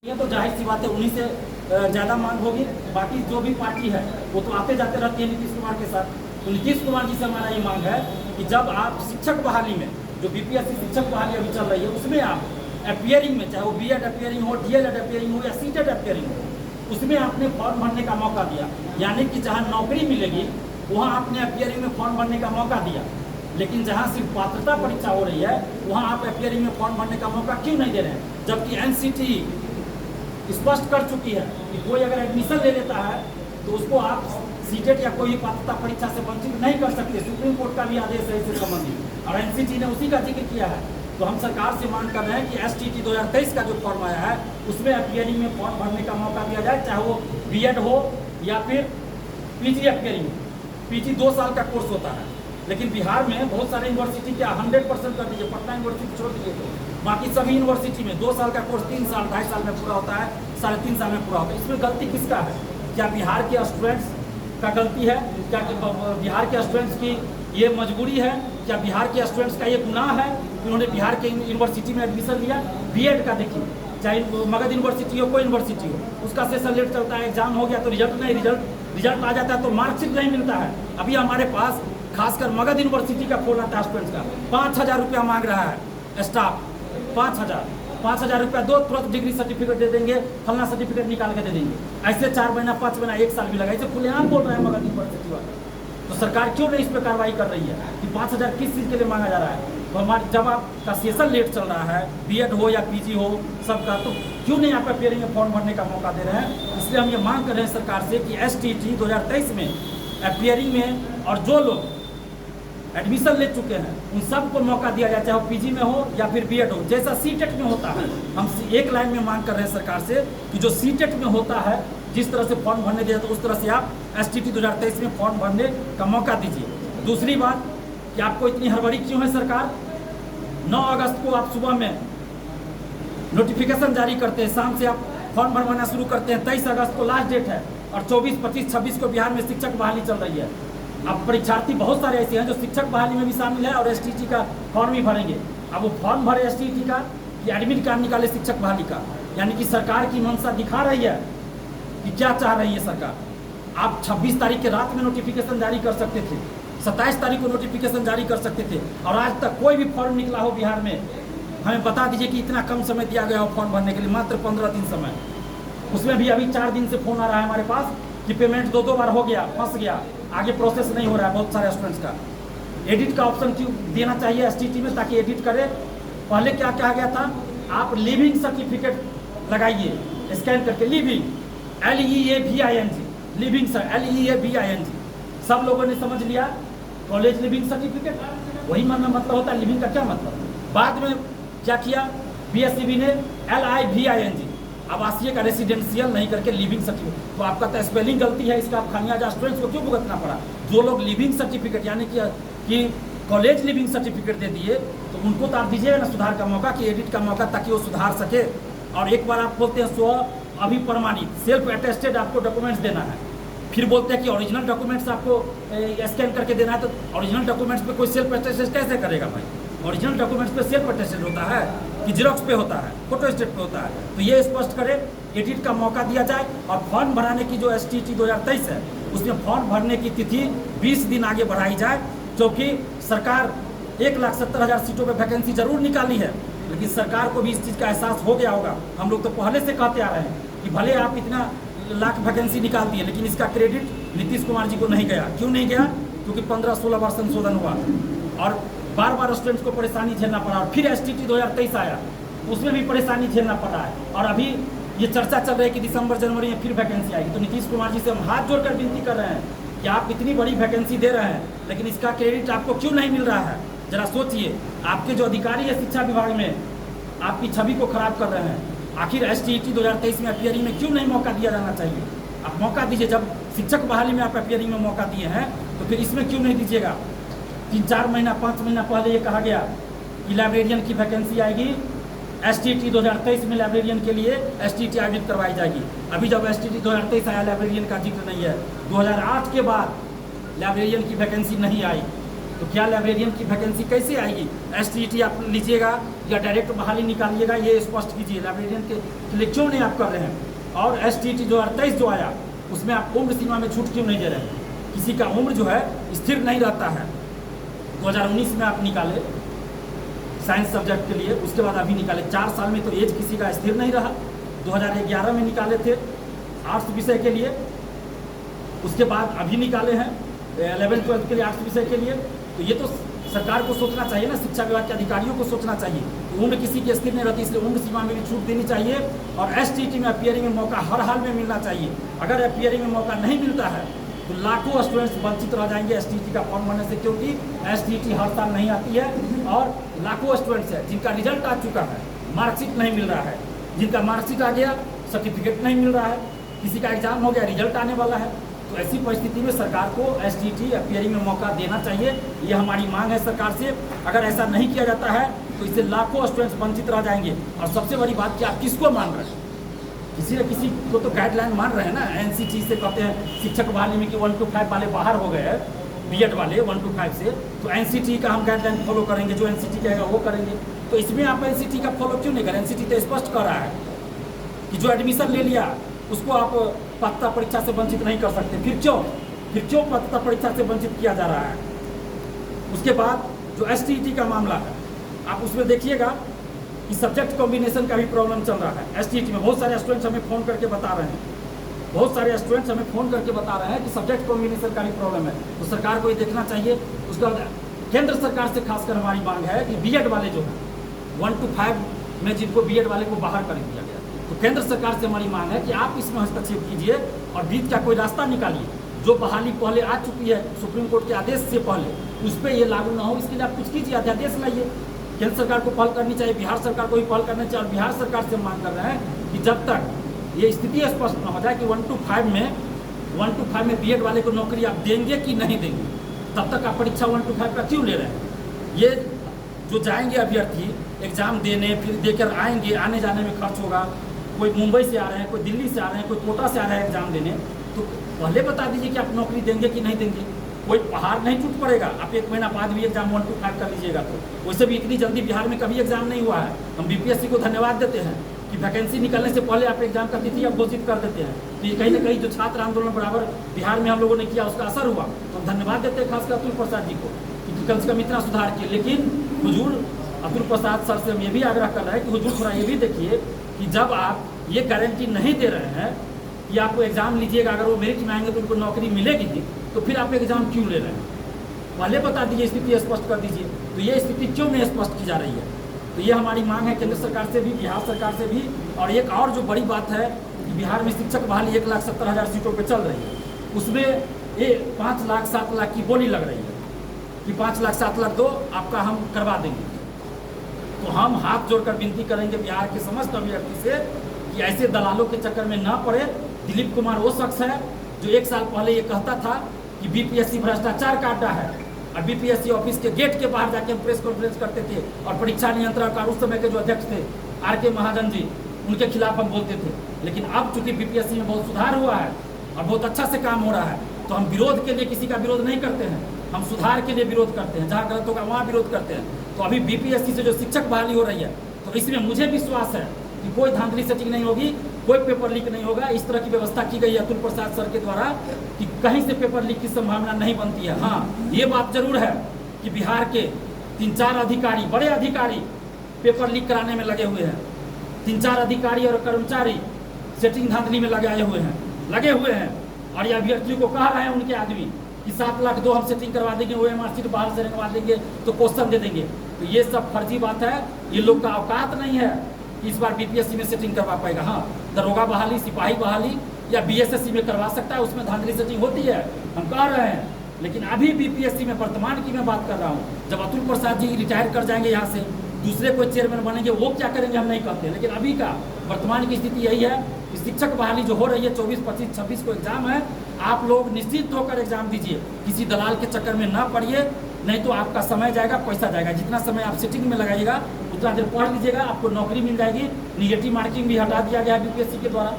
ये तो जाहिर सी बात है, उन्हीं से ज़्यादा मांग होगी। बाकी जो भी पार्टी है वो तो आते जाते रहती है नीतीश कुमार के साथ। तो नीतीश कुमार जी से हमारा ये मांग है कि जब आप शिक्षक बहाली में, जो बीपीएससी शिक्षक बहाली अभी चल रही है, उसमें आप अपियरिंग में, चाहे वो बीएड अपियरिंग हो, डीएलएड अपियरिंग हो या सीटेड अपियरिंग हो, उसमें आपने फॉर्म भरने का मौका दिया। यानी कि जहाँ नौकरी मिलेगी वहाँ आपने अपियरिंग में फॉर्म भरने का मौका दिया, लेकिन जहाँ सिर्फ पात्रता परीक्षा हो रही है वहाँ आप अपियरिंग में फॉर्म भरने का मौका क्यों नहीं दे रहे हैं? जबकि एनसीटी स्पष्ट कर चुकी है कि कोई अगर एडमिशन ले लेता है तो उसको आप सीटेट या कोई पात्रता परीक्षा से वंचित नहीं कर सकते। सुप्रीम कोर्ट का भी आदेश है इससे संबंधित, और एनसीटी ने उसी का जिक्र किया है। तो हम सरकार से मांग कर रहे हैं कि एसटीटी 2023 का जो फॉर्म आया है उसमें अपियरिंग में फॉर्म भरने का मौका दिया जाए, चाहे वो बीएड हो या फिर पीजी अपियरिंग हो। पीजी 2 साल का कोर्स होता है, लेकिन बिहार में बहुत सारे यूनिवर्सिटी क्या 100% कर दीजिए, पटना यूनिवर्सिटी छोड़ दीजिए, तो बाकी सभी यूनिवर्सिटी में 2 साल का कोर्स 3 साल 2.5 साल में पूरा होता है, 3.5 साल में पूरा होता है। इसमें गलती किसका है? क्या बिहार के स्टूडेंट्स का गलती है? क्या बिहार के स्टूडेंट्स की ये मजबूरी है? क्या बिहार के स्टूडेंट्स का ये गुनाह है कि उन्होंने बिहार के यूनिवर्सिटी में एडमिशन लिया? बीएड का देखिए, चाहे मगध यूनिवर्सिटी हो, कोई यूनिवर्सिटी हो, उसका सेशन लेट चलता है, एग्जाम हो गया तो रिजल्ट नहीं, रिजल्ट आ जाता है तो मार्कशीट नहीं मिलता है। अभी हमारे पास खासकर मगध यूनिवर्सिटी का फोन आता है स्टूडेंट्स का, 5,000 रुपया मांग रहा है स्टाफ, 5,000 रुपया दो, तुरंत डिग्री सर्टिफिकेट दे देंगे, फलना सर्टिफिकेट निकाल के दे देंगे। ऐसे 4 महीना 5 महीना 1 साल भी लगा, इसे खुलेआम बोल रहे हैं मगध यूनिवर्सिटी वाले। तो सरकार क्यों नहीं इस पर कार्रवाई कर रही है कि 5,000 किस चीज़ के लिए मांगा जा रहा है? तो हमारे जब आपका सेशन लेट चल रहा है, बीएड हो या पीजी हो सबका, तो क्यों नहीं आप अपियरिंग में फॉर्म भरने का मौका दे रहे हैं? इसलिए हम ये मांग कर रहे हैं सरकार से कि एसटीटी 2023 में अपियरिंग में और जो लोग एडमिशन ले चुके हैं उन सबको मौका दिया जाए, चाहे वो पीजी में हो या फिर बीएड हो, जैसा सीटेट में होता है। हम एक लाइन में मांग कर रहे हैं सरकार से कि जो सीटेट में होता है, जिस तरह से फॉर्म भरने दिया तो उस तरह से आप एसटीटी 2023 में फॉर्म भरने का मौका दीजिए। दूसरी बात कि आपको इतनी हड़बड़ी क्यों है? सरकार 9 अगस्त को आप सुबह में नोटिफिकेशन जारी करते हैं, शाम से आप फॉर्म भरवाना शुरू करते हैं। 23 अगस्त को लास्ट डेट है और 24, 25, 26 को बिहार में शिक्षक बहाली चल रही है। अब परीक्षार्थी बहुत सारे ऐसे हैं जो शिक्षक बहाली में भी शामिल है और एसटीटी का फॉर्म भी भरेंगे। अब वो फॉर्म भरे एसटीटी का कि एडमिट कार्ड निकाले शिक्षक बहाली का, यानी कि सरकार की मंशा दिखा रही है कि क्या चाह रही है सरकार। आप 26 तारीख के रात में नोटिफिकेशन जारी कर सकते थे, 27 तारीख को नोटिफिकेशन जारी कर सकते थे, और आज तक कोई भी फॉर्म निकला हो बिहार में, हमें बता दीजिए कि इतना कम समय दिया गया हो फॉर्म भरने के लिए, मात्र 15 दिन समय। उसमें भी अभी 4 दिन से फोन आ रहा है हमारे पास कि पेमेंट 2 बार हो गया, फंस गया, आगे प्रोसेस नहीं हो रहा है बहुत सारे स्टूडेंट्स का। एडिट का ऑप्शन क्यों देना चाहिए एसटीटी में, ताकि एडिट करे। पहले क्या कहा गया था, आप लिविंग सर्टिफिकेट लगाइए स्कैन करके, living LEAVING, living sir LEAVING, सब लोगों ने समझ लिया कॉलेज लिविंग सर्टिफिकेट, वही मतलब होता है लिविंग का क्या मतलब। बाद में क्या किया BSCB ने LIVING, आवासीय का रेसिडेंशियल नहीं करके लिविंग सर्टिफिकेट। तो आपका तो स्पेलिंग गलती है, इसका आप खामियाजा स्टूडेंट्स को क्यों भुगतना पड़ा? जो लोग लिविंग सर्टिफिकेट यानी कि कॉलेज लिविंग सर्टिफिकेट दे दिए तो उनको तो आप दीजिएगा ना सुधार का मौका, कि एडिट का मौका, ताकि वो सुधार सके। और एक बार आप बोलते हैं स्व अभिप्रमाणित सेल्फ अटेस्टेड आपको डॉक्यूमेंट्स देना है, फिर बोलते हैं कि ओरिजिनल डॉक्यूमेंट्स आपको स्कैन करके देना है। तो ओरिजिनल डॉक्यूमेंट्स पे कोई सेल्फ अटेस्टेड कैसे करेगा भाई? ओरिजिनल डॉक्यूमेंट्स पे सेल्फ अटेस्टेड होता है कि जेरॉक्स पे होता है, फोटो स्टेट पे होता है? तो ये स्पष्ट करे, एडिट का मौका दिया जाए। और फॉर्म भराने की जो एसटीटी 2023 है उसमें फॉर्म भरने की तिथि 20 दिन आगे बढ़ाई जाए, क्योंकि सरकार 1,70,000 सीटों पर वैकेंसी जरूर निकाली है, लेकिन सरकार को भी इस चीज़ का एहसास हो गया होगा। हम लोग तो पहले से कहते आ रहे हैं कि भले आप इतना लाख वैकेंसी निकाल दिए, लेकिन इसका क्रेडिट नीतीश कुमार जी को नहीं गया। क्यों नहीं गया? क्योंकि 15-16 बार संशोधन हुआ और बार स्टूडेंट्स को परेशानी झेलना पड़ा, और फिर एसटीटी 2023 आया, उसमें भी परेशानी झेलना पड़ा है। और अभी ये चर्चा चल रही है कि दिसंबर जनवरी में फिर वैकेंसी आएगी। तो नीतीश कुमार जी से हम हाथ जोड़कर विनती कर रहे हैं कि आप इतनी बड़ी वैकेंसी दे रहे हैं, लेकिन इसका क्रेडिट आपको क्यों नहीं मिल रहा है? जरा सोचिए, आपके जो अधिकारी है शिक्षा विभाग में आपकी छवि को खराब कर रहे हैं। आखिर एसटीटी 2023 में अपियरिंग में क्यों नहीं मौका दिया जाना चाहिए? आप मौका दीजिए। जब शिक्षक बहाली में आप अपियरिंग में मौका दिए हैं तो फिर इसमें क्यों नहीं दीजिएगा? 3-4 महीना 5 महीना पहले ये कहा गया कि लाइब्रेरियन की वैकेंसी आएगी, एसटीटी 2023 में लाइब्रेरियन के लिए एसटीटी आयोजित करवाई जाएगी। अभी जब एसटीटी 2023 आया, लाइब्रेरियन का जिक्र नहीं है। 2008 के बाद लाइब्रेरियन की वैकेंसी नहीं आई, तो क्या लाइब्रेरियन की वैकेंसी कैसे आएगी? एसटीटी आप लीजिएगा या डायरेक्ट बहाली निकालिएगा, ये स्पष्ट कीजिए। लाइब्रेरियन के लिए क्यों नहीं आप कर रहे हैं? और STT जो 28 जो आया उसमें आप उम्र सीमा में छूट क्यों नहीं दे रहे हैं? किसी का उम्र जो है स्थिर नहीं रहता है। 2019 में आप निकाले साइंस सब्जेक्ट के लिए, उसके बाद अभी निकाले 4 साल में, तो एज किसी का स्थिर नहीं रहा। 2011 में निकाले थे आर्ट्स विषय के लिए, उसके बाद अभी निकाले हैं 11th-12th के लिए आर्ट्स विषय के लिए। तो ये तो सरकार को सोचना चाहिए ना, शिक्षा विभाग के अधिकारियों को सोचना चाहिए कि उम्र किसी की स्थिर नहीं रहती, इसलिए उम्र सीमा में भी छूट देनी चाहिए। और STT में अपीयरिंग में मौका हर हाल में मिलना चाहिए। अगर अपीयरिंग में मौका नहीं मिलता है तो लाखों स्टूडेंट्स वंचित रह जाएंगे STT का फॉर्म भरने से, क्योंकि STT हर साल नहीं आती है। और लाखों स्टूडेंट्स हैं जिनका रिजल्ट आ चुका है, मार्कशीट नहीं मिल रहा है, जिनका मार्कशीट आ गया सर्टिफिकेट नहीं मिल रहा है, किसी का एग्जाम हो गया रिजल्ट आने वाला है। तो ऐसी परिस्थिति में सरकार को STT अपीयरिंग में मौका देना चाहिए, ये हमारी मांग है सरकार से। अगर ऐसा नहीं किया जाता है तो इससे लाखों स्टूडेंट्स वंचित रह जाएंगे। और सबसे बड़ी बात कि आप किसको मान रहे हैं? किसी न किसी को तो गाइडलाइन मान रहे हैं ना। NCT से कहते हैं शिक्षक बहाली में कि 1 to 5 वाले बाहर हो गए हैं, B.Ed वाले 1 to 5 से, तो NCT का हम गाइडलाइन फॉलो करेंगे, जो NCT कहेगा वो करेंगे। तो इसमें आप NCT का फॉलो क्यों नहीं करें? NCT तो स्पष्ट कर रहा है कि जो एडमिशन ले लिया उसको आप पात्रता परीक्षा से वंचित नहीं कर सकते। फिर क्यों पात्रता परीक्षा से वंचित किया जा रहा है? उसके बाद जो STT का मामला है, आप उसमें देखिएगा कि सब्जेक्ट कॉम्बिनेशन का भी प्रॉब्लम चल रहा है। STT में बहुत सारे स्टूडेंट्स हमें फ़ोन करके बता रहे हैं, कि सब्जेक्ट कॉम्बिनेशन का भी प्रॉब्लम है। तो सरकार को ये देखना चाहिए। उसके बाद केंद्र सरकार से खासकर हमारी मांग है कि B.Ed वाले जो हैं 1 to 5 में जिनको B.Ed वाले को बाहर कर दिया गया, तो केंद्र सरकार से हमारी मांग है कि आप इसमें हस्तक्षेप कीजिए और बीच का कोई रास्ता निकालिए। जो बहाली पहले आ चुकी है सुप्रीम कोर्ट के आदेश से पहले, उस पर ये लागू ना हो, इसके लिए आप कुछ कीजिए, अध्यादेश लाइए। केंद्र सरकार को पहल करनी चाहिए, बिहार सरकार को भी पहल करनी चाहिए। और बिहार सरकार से मांग कर रहे हैं कि जब तक ये स्थिति स्पष्ट न हो जाए कि 1 to 5 में B.Ed वाले को नौकरी आप देंगे कि नहीं देंगे, तब तक आप परीक्षा 1 to 5 का क्यों ले रहे हैं? ये जो जाएंगे अभ्यर्थी एग्जाम देने, फिर देकर आएंगे, आने जाने में खर्च होगा। कोई मुंबई से आ रहे हैं, कोई दिल्ली से आ रहे हैं, कोई कोटा से आ रहे हैं एग्जाम देने, तो पहले बता दीजिए कि आप नौकरी देंगे कि नहीं देंगे। कोई पहाड़ नहीं टूट पड़ेगा, आप 1 महीना बाद भी एग्जाम 1 to 5 कर लीजिएगा। तो वैसे भी इतनी जल्दी बिहार में कभी एग्जाम नहीं हुआ है। हम BPSC को धन्यवाद देते हैं कि वैकेंसी निकलने से पहले आप एग्जाम का तिथि आप घोषित कर देते हैं। तो ये कहीं ना कहीं जो छात्र आंदोलन बराबर बिहार में हम लोगों ने किया उसका असर हुआ। तो हम धन्यवाद देते हैं खासकर अतुल प्रसाद जी को कि कम से कम इतना सुधार किए। लेकिन हुजूर अतुल प्रसाद सर से हम ये भी आग्रह कर रहे हैं कि हुजूर थोड़ा ये भी देखिए कि जब आप ये गारंटी नहीं दे रहे हैं कि आपको एग्जाम लीजिएगा, अगर वो मेरिट में आएंगे तो उनको नौकरी मिलेगी ही, तो फिर आप एग्जाम क्यों ले रहे हैं? पहले बता दीजिए, स्थिति स्पष्ट कर दीजिए। तो ये स्थिति क्यों नहीं स्पष्ट की जा रही है? तो ये हमारी मांग है केंद्र सरकार से भी, बिहार सरकार से भी। और एक और जो बड़ी बात है कि बिहार में शिक्षक बहाली 1,70,000 सीटों पर चल रही है, उसमें ये 5 लाख 7 लाख की बोली लग रही है कि 5 लाख 7 लाख दो, आपका हम करवा देंगे। तो हम हाथ जोड़कर विनती करेंगे बिहार के समस्त अभ्यर्थी से कि ऐसे दलालों के चक्कर में ना पड़े। दिलीप कुमार वो शख्स है जो 1 साल पहले ये कहता था कि BPSC भ्रष्टाचार का अड्डा है, और BPSC ऑफिस के गेट के बाहर जाके हम प्रेस कॉन्फ्रेंस करते थे, और परीक्षा नियंत्रक और उस समय के जो अध्यक्ष थे RK महाजन जी, उनके खिलाफ हम बोलते थे। लेकिन अब चूंकि BPSC में बहुत सुधार हुआ है और बहुत अच्छा से काम हो रहा है, तो हम विरोध के लिए किसी का विरोध नहीं करते हैं, हम सुधार के लिए विरोध करते हैं। जहाँ गलत होगा वहाँ विरोध करते हैं। तो अभी BPSC से जो शिक्षक बहाली हो रही है, तो इसमें मुझे विश्वास है कि कोई धांधली सेटिंग नहीं होगी, कोई पेपर लीक नहीं होगा। इस तरह की व्यवस्था की गई है अतुल प्रसाद सर के द्वारा कि कहीं से पेपर लीक की संभावना नहीं बनती है। हाँ, ये बात जरूर है कि बिहार के 3-4 अधिकारी, बड़े अधिकारी पेपर लीक कराने में लगे हुए हैं। 3-4 अधिकारी और कर्मचारी सेटिंग धांधली में लगे हुए हैं। और ये अभ्यर्थियों को कह रहे हैं उनके आदमी कि 7 लाख दो, हम सेटिंग करवा देंगे, OMR सीट बाहर से रंगवा देंगे तो क्वेश्चन दे देंगे। तो ये सब फर्जी बात है। ये लोग का औकात नहीं है इस बार BPSC में सेटिंग करवा पाएगा। हाँ, दरोगा बहाली, सिपाही बहाली या BSSC में करवा सकता है, उसमें धांधली सेटिंग होती है, हम कह रहे हैं। लेकिन अभी BPSC में वर्तमान की मैं बात कर रहा हूँ, जब अतुल प्रसाद जी रिटायर कर जाएंगे यहाँ से, दूसरे कोई चेयरमैन बनेंगे, वो क्या करेंगे हम नहीं कहते। लेकिन अभी का वर्तमान की स्थिति यही है कि शिक्षक बहाली जो हो रही है 24, 25, 26 को एग्जाम है, आप लोग निश्चित होकर एग्जाम दीजिए, किसी दलाल के चक्कर में ना पड़िए, नहीं तो आपका समय जाएगा, पैसा जाएगा। जितना समय आप सेटिंग में लगाइएगा उतना देर पढ़ लीजिएगा, आपको नौकरी मिल जाएगी। निगेटिव मार्किंग भी हटा दिया गया है BPSC के द्वारा,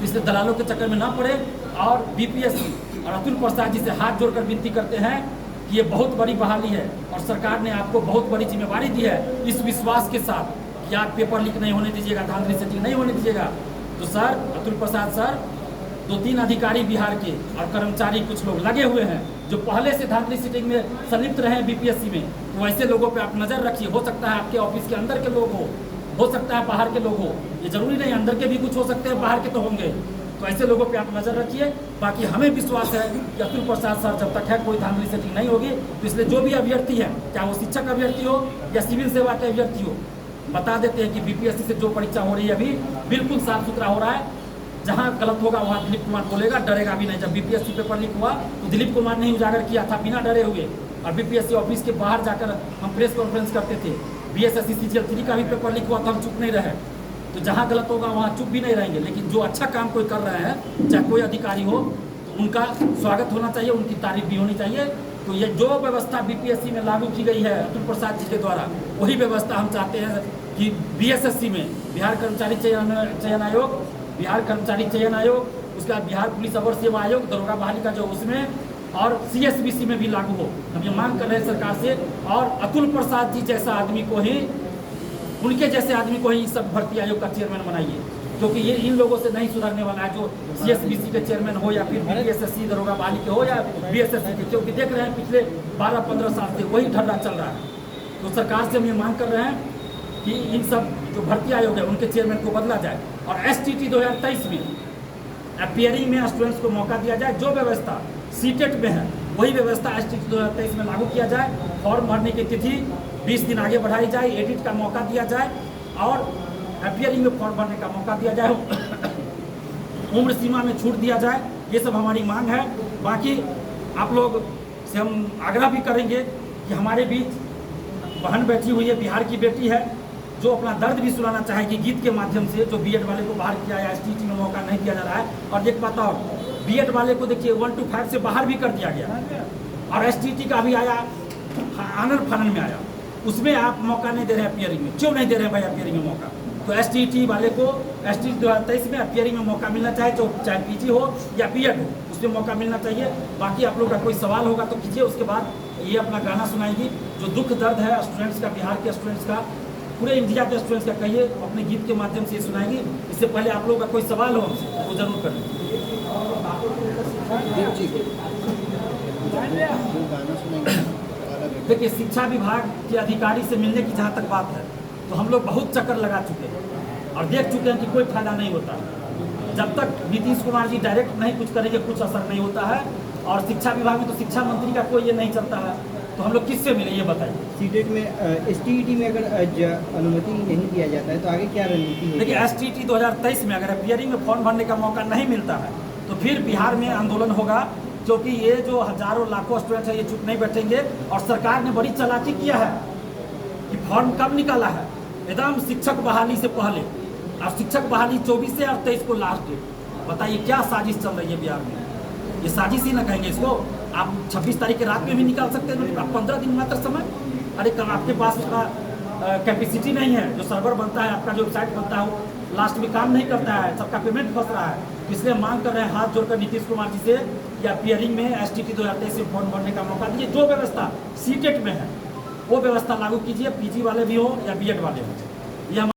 इसलिए दलालों के चक्कर में ना पड़े। और BPSC और अतुल प्रसाद जी से हाथ जोड़कर विनती करते हैं कि ये बहुत बड़ी बहाली है और सरकार ने आपको बहुत बड़ी जिम्मेवारी दी है, इस विश्वास के साथ कि आप पेपर लीक नहीं होने दीजिएगा, धांधली सेटिंग नहीं होने दीजिएगा। तो सर अतुल प्रसाद सर, 2-3 अधिकारी बिहार के और कर्मचारी कुछ लोग लगे हुए हैं जो पहले से धांधली सेटिंग में संलिप्त रहे हैं बीपीएससी में, तो ऐसे लोगों पे आप नज़र रखिए। हो सकता है आपके ऑफिस के अंदर के लोग हो सकता है बाहर के लोग हो, ये जरूरी नहीं अंदर के भी कुछ हो सकते हैं, बाहर के तो होंगे। तो ऐसे लोगों पे आप नज़र रखिए। बाकी हमें विश्वास है कि अतुल प्रसाद सर जब तक है कोई धांधली सेटिंग नहीं होगी, तो इसलिए जो भी अभ्यर्थी है, चाहे वो शिक्षक अभ्यर्थी हो या सिविल सेवा के अभ्यर्थी हो, बता देते हैं कि बीपीएससी से जो परीक्षा हो रही है अभी बिल्कुल साफ सुथरा हो रहा है। जहाँ गलत होगा वहाँ दिलीप कुमार बोलेगा, डरेगा भी नहीं। जब बीपीएससी पेपर लीक हुआ तो दिलीप कुमार ने ही उजागर किया था बिना डरे हुए, और बीपीएससी ऑफिस के बाहर जाकर हम प्रेस कॉन्फ्रेंस करते थे। बीएसएससी सीजीएल 3 का भी पेपर लीक हुआ तो हम चुप नहीं रहे। तो जहाँ गलत होगा वहाँ चुप भी नहीं रहेंगे, लेकिन जो अच्छा काम कोई कर रहे हैं, चाहे कोई अधिकारी हो, तो उनका स्वागत होना चाहिए, उनकी तारीफ भी होनी चाहिए। तो ये जो व्यवस्था बीपीएससी में लागू की गई है अतुल प्रसाद जी के द्वारा, वही व्यवस्था हम चाहते हैं कि बीएसएससी में, बिहार कर्मचारी चयन आयोग, बिहार कर्मचारी चयन आयोग, उसके बाद बिहार पुलिस अवर सेवा आयोग, दरोगा बहाली का जो उसमें, और सीएसबीसी में भी लागू हो। हम ये मांग कर रहे हैं सरकार से। और अतुल प्रसाद जी जैसा आदमी को ही, उनके जैसे आदमी को ही इस सब भर्ती आयोग का चेयरमैन बनाइए, क्योंकि ये इन लोगों से नहीं सुधरने वाला है, जो सीएसबीसी के चेयरमैन हो या फिर बीपीएससी दरोगा बहाली के हो या बीएसएससी के, क्योंकि देख रहे हैं पिछले 12-15 साल से वही ढर्रा चल रहा है। तो सरकार से हम ये मांग कर रहे हैं कि इन सब जो भर्ती आयोग है उनके चेयरमैन को बदला जाए, और एसटीटी 2023 में अपियरिंग में स्टूडेंट्स को मौका दिया जाए। जो व्यवस्था सीटेट में है वही व्यवस्था एसटीटी 2023 में लागू किया जाए। फॉर्म भरने की तिथि 20 दिन आगे बढ़ाई जाए, एडिट का मौका दिया जाए, और अपियरिंग में फॉर्म भरने का मौका दिया जाए, उम्र सीमा में छूट दिया जाए। ये सब हमारी मांग है। बाकी आप लोग से हम आग्रह भी करेंगे कि हमारे बीच बहन बैठी हुई है, बिहार की बेटी है, जो अपना दर्द भी सुनाना चाहेगी गीत के माध्यम से, जो बीएड वाले को बाहर किया है, एसटीटी में मौका नहीं दिया जा रहा है। और एक बात और, बीएड वाले को देखिए 1 to 5 से बाहर भी कर दिया गया, और एसटीटी का भी आया, आनंद फानन में आया, उसमें आप मौका नहीं दे रहे हैं अपियरिंग में। क्यों नहीं दे रहे हैं भाई अपियरिंग में मौका? तो एसटीटी वाले को एसटीटी 2023 में अपियरिंग में मौका मिलना चाहिए, चाहे पीजी हो या बीएड हो, उसमें मौका मिलना चाहिए। बाकी आप लोग का कोई सवाल होगा तो कीजिए, उसके बाद ये अपना गाना सुनाएगी। जो दुख दर्द है स्टूडेंट्स का, बिहार के स्टूडेंट्स का, पूरे इंडिया के स्टूडेंट्स का, कहिए अपने गीत के माध्यम से ये सुनाएगी। इससे पहले आप लोगों का कोई सवाल हो हमसे वो जरूर करें। देखिए, शिक्षा विभाग के अधिकारी से मिलने की जहाँ तक बात है, तो हम लोग बहुत चक्कर लगा चुके हैं और देख चुके हैं कि कोई फायदा नहीं होता। जब तक नीतीश कुमार जी डायरेक्ट नहीं कुछ करेंगे, कुछ असर नहीं होता है। और शिक्षा विभाग में तो शिक्षा मंत्री का कोई ये नहीं चलता है, तो हम लोग किससे मिले ये बताइए। सीटेट में, एसटीईटी में अगर अनुमति नहीं दिया जाता है तो आगे क्या रणनीति होगी? देखिए, एसटीटी 2023 में अगर अपियरिंग में फॉर्म भरने का मौका नहीं मिलता है तो फिर बिहार में आंदोलन होगा, क्योंकि ये जो हजारों लाखों स्टूडेंट है ये चुप नहीं बैठेंगे। और सरकार ने बड़ी चालाकी किया है कि फॉर्म कब निकाला है, एकदम शिक्षक बहाली से पहले, और शिक्षक बहाली 24 से और 23 को लास्ट डेट। बताइए क्या साजिश चल रही है बिहार में? ये साजिश ही ना कहेंगे इसको। आप 26 तारीख की रात में भी निकाल सकते हैं, आप 15 दिन मात्र समय। अरे कल आपके पास उसका कैपेसिटी नहीं है, जो सर्वर बनता है आपका, जो वेबसाइट बनता है वो लास्ट में काम नहीं करता है, सबका पेमेंट फंस रहा है। इसलिए मांग कर रहे हैं हाथ जोड़कर नीतीश कुमार जी से या अपियरिंग में एसटीटी 2023 में फॉर्म भरने का मौका दीजिए। जो व्यवस्था सीटेट में है वो व्यवस्था लागू कीजिए, पीजी वाले भी हो या बीएड वाले हो। ये